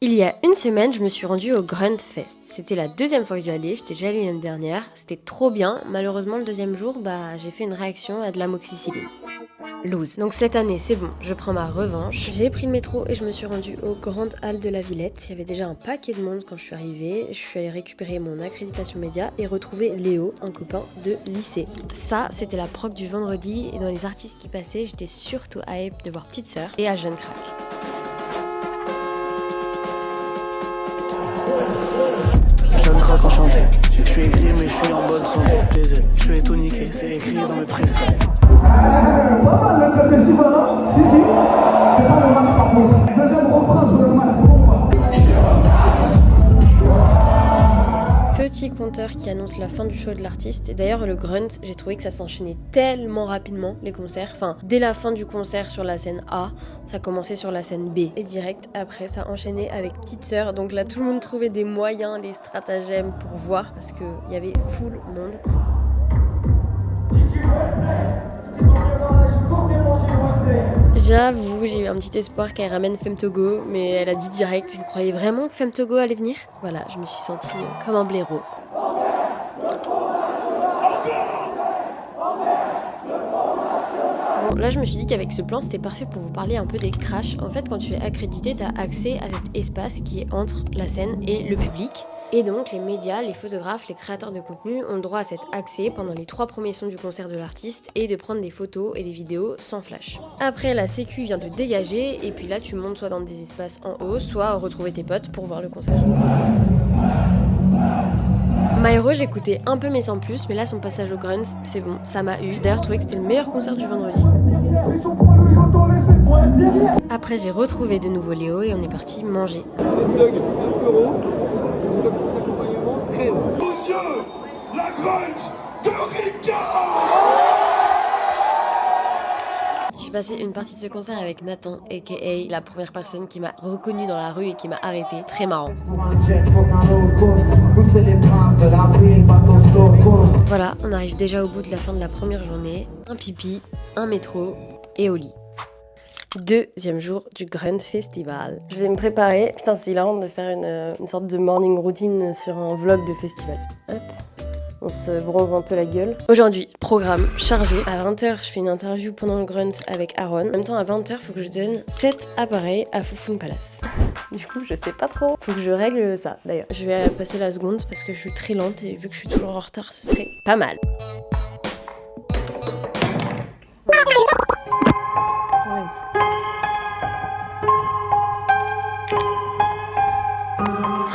Il y a une semaine, je me suis rendue au Grunt Fest. C'était la deuxième fois que j'y allais, j'étais déjà allée l'année dernière. C'était trop bien. Malheureusement, le deuxième jour, j'ai fait une réaction à de l'amoxicilline. Lose. Donc cette année, c'est bon, je prends ma revanche. J'ai pris le métro et je me suis rendue au Grand Hall de la Villette. Il y avait déjà un paquet de monde quand je suis arrivée. Je suis allée récupérer mon accréditation média et retrouver Léo, un copain de lycée. Ça, c'était la proc du vendredi et dans les artistes qui passaient, j'étais surtout hype de voir Petite Sœur et à Jeune Crack. Jeune crack enchanté, je suis aigri mais je suis en bonne santé. Je suis tout niqué, c'est écrit dans mes pressions. Pas mal le festival, hein? Si. C'est pas le max par contre. Deuxième refrain sur le max, c'est bon quoi. Petit compteur qui annonce la fin du show de l'artiste. Et d'ailleurs, le Grunt, j'ai trouvé que ça s'enchaînait tellement rapidement, les concerts. Enfin, dès la fin du concert sur la scène A, ça commençait sur la scène B. Et direct après, ça enchaînait avec Petite Sœur. Donc là, tout le monde trouvait des moyens, des stratagèmes pour voir, parce qu'il y avait full monde. J'avoue, j'ai eu un petit espoir qu'elle ramène Femtogo, mais elle a dit direct, vous croyez vraiment que Femtogo allait venir ? Voilà, je me suis sentie comme un blaireau. Bon, là je me suis dit qu'avec ce plan c'était parfait pour vous parler un peu des crashs. En fait, quand tu es accrédité, tu as accès à cet espace qui est entre la scène et le public. Et donc les médias, les photographes, les créateurs de contenu ont le droit à cet accès pendant les 3 premiers sons du concert de l'artiste et de prendre des photos et des vidéos sans flash. Après, la sécu vient te dégager et puis là tu montes soit dans des espaces en haut, soit retrouver tes potes pour voir le concert. Myro, j'écoutais un peu mais sans plus, mais là son passage au Grunt, c'est bon, ça m'a eu. J'ai d'ailleurs trouvé que c'était le meilleur concert du vendredi. Après j'ai retrouvé de nouveau Léo et on est parti manger. La Grunt de Rika. J'ai passé une partie de ce concert avec Nathan, aka la première personne qui m'a reconnue dans la rue et qui m'a arrêté. Très marrant. Voilà, on arrive déjà au bout de la fin de la première journée. Un pipi, un métro et au lit. Deuxième jour du Grunt Festival. Je vais me préparer. Putain, c'est hilarant de faire une sorte de morning routine sur un vlog de festival. Hop. On se bronze un peu la gueule. Aujourd'hui, programme chargé. À 20h, je fais une interview pendant le Grunt avec Aaron. En même temps, à 20h, faut que je donne 7 appareils à Foufoune Palace. Du coup, je sais pas trop. Faut que je règle ça, d'ailleurs. Je vais passer la seconde parce que je suis très lente et vu que je suis toujours en retard, ce serait pas mal.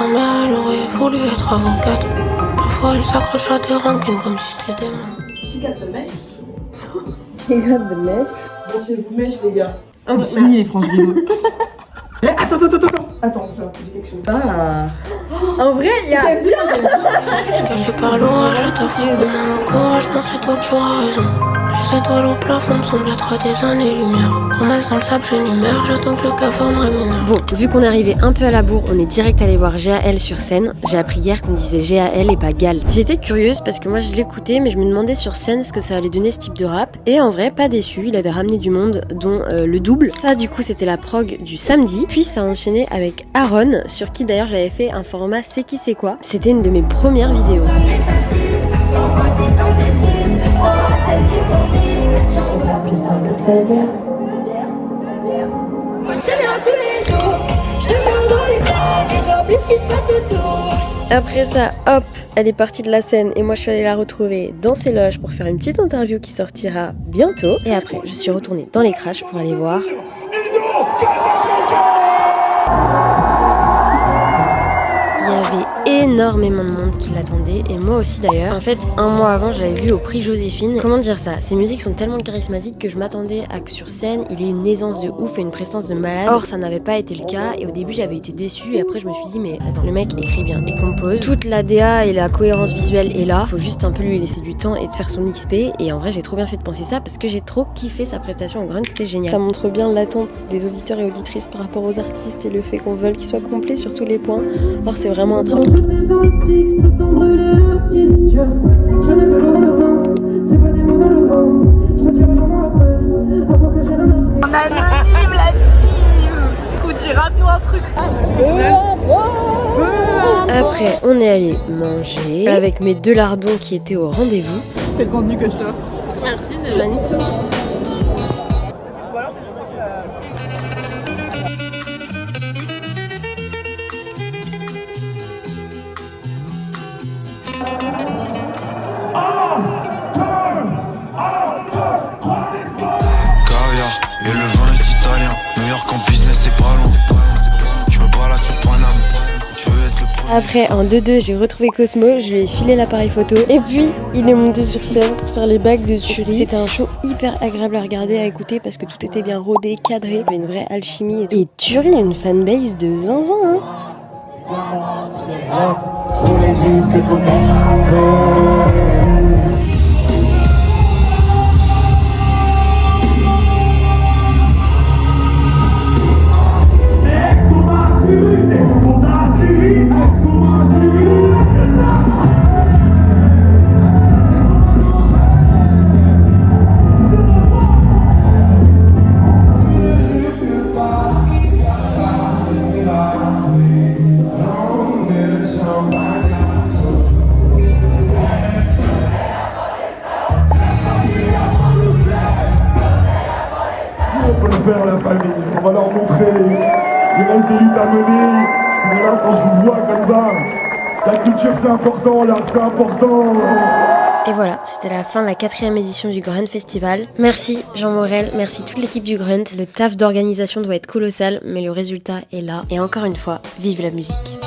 Ma mère, elle aurait voulu être avocate. Parfois, elle s'accroche à des rancunes comme si c'était des mains. She got the mèche. She got the mèche. Branchez-vous mèche, les gars. Oh, fini les franges vidéo. Attends, ça va poser quelque chose. Ah. En vrai, il y a... Je suis caché par l'orage, je t'offre de mon courage. Non, c'est toi qui auras raison. Les étoiles au plafond me semblent être des années-lumière. Promesse dans le sable, j'énumère, j'attends que le cafard me rémunère. Bon, vu qu'on est arrivé un peu à la bourre, on est direct allé voir GAL sur scène. J'ai appris hier qu'on disait GAL et pas Gal. J'étais curieuse parce que moi je l'écoutais, mais je me demandais sur scène ce que ça allait donner ce type de rap. Et en vrai, pas déçu, il avait ramené du monde, dont le double. Ça, du coup, c'était la prog du samedi. Puis ça a enchaîné avec Aaron, sur qui d'ailleurs j'avais fait un format C'est qui c'est quoi. C'était une de mes premières vidéos. Après ça, hop, elle est partie de la scène et moi je suis allée la retrouver dans ses loges pour faire une petite interview qui sortira bientôt. Et après, je suis retournée dans les crashs pour aller voir. Il y avait énormément de monde qui l'attendait et moi aussi d'ailleurs. En fait, un mois avant, j'avais vu au prix Joséphine. Comment dire ça ? Ces musiques sont tellement charismatiques que je m'attendais à que sur scène, il ait une aisance de ouf et une prestance de malade. Or, ça n'avait pas été le cas et au début, j'avais été déçue et après, je me suis dit, mais attends, le mec écrit bien et compose. Toute la DA et la cohérence visuelle est là. Faut juste un peu lui laisser du temps et de faire son XP. Et en vrai, j'ai trop bien fait de penser ça parce que j'ai trop kiffé sa prestation au Grunt, c'était génial. Ça montre bien l'attente des auditeurs et auditrices par rapport aux artistes et le fait qu'on veuille qu'ils soient complets sur tous les points. Or, c'est vraiment un travail. On anonyme la team. Écoute, rappe-nous un truc. Après, on est allé manger avec mes 2 lardons qui étaient au rendez-vous. C'est le contenu que je t'offre. Merci, c'est magnifique. Caviar et le vin est italien. New York en business, c'est pas loin. Je me balade sur Paname. Je veux être le premier. Après, en 2-2, j'ai retrouvé Cosmo, je lui ai filé l'appareil photo. Et puis, il est monté sur scène pour faire les bacs de tuerie. C'était un show hyper agréable à regarder, à écouter, parce que tout était bien rodé, cadré. Il y avait une vraie alchimie et tout. Et tuerie, une fanbase de zinzin, hein. On peut le faire, la famille. On va leur montrer. Il reste des luttes à mener. Mais là, quand je vous vois comme ça, la culture c'est important, l'art c'est important. Et voilà, c'était la fin de la 4e édition du Grunt Festival. Merci Jean Morel, merci toute l'équipe du Grunt. Le taf d'organisation doit être colossal, mais le résultat est là. Et encore une fois, vive la musique.